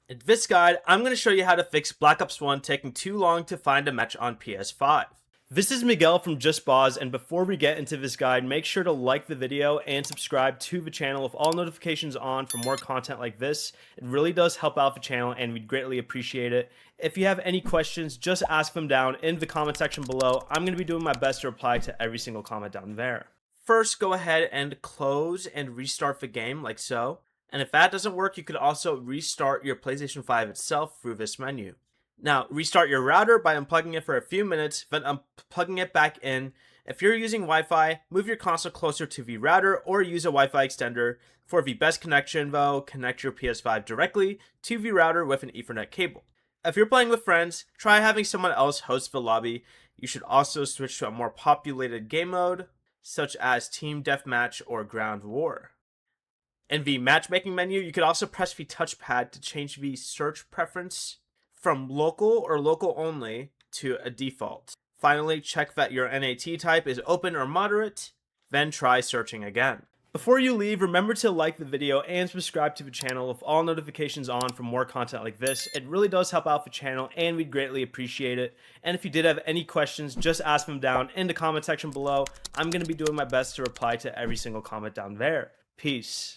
In this guide, I'm going to show you how to fix Black Ops 1 taking too long to find a match on PS5. This is Miguel from Just Boz, and before we get into this guide, make sure to like the video and subscribe to the channel with all notifications on for more content like this. It really does help out the channel and we'd greatly appreciate it. If you have any questions, just ask them down in the comment section below. I'm going to be doing my best to reply to every single comment down there. First, go ahead and close and restart the game like so. And if that doesn't work, you could also restart your PlayStation 5 itself through this menu. Now, restart your router by unplugging it for a few minutes, then unplugging it back in. If you're using Wi-Fi, move your console closer to the router or use a Wi-Fi extender. For the best connection though, connect your PS5 directly to the router with an Ethernet cable. If you're playing with friends, try having someone else host the lobby. You should also switch to a more populated game mode, such as Team Deathmatch or Ground War. In the matchmaking menu, you could also press the touchpad to change the search preference from local or local only to a default. Finally, check that your NAT type is open or moderate, then try searching again. Before you leave, remember to like the video and subscribe to the channel with all notifications on for more content like this. It really does help out the channel and we'd greatly appreciate it. And if you did have any questions, just ask them down in the comment section below. I'm going to be doing my best to reply to every single comment down there. Peace.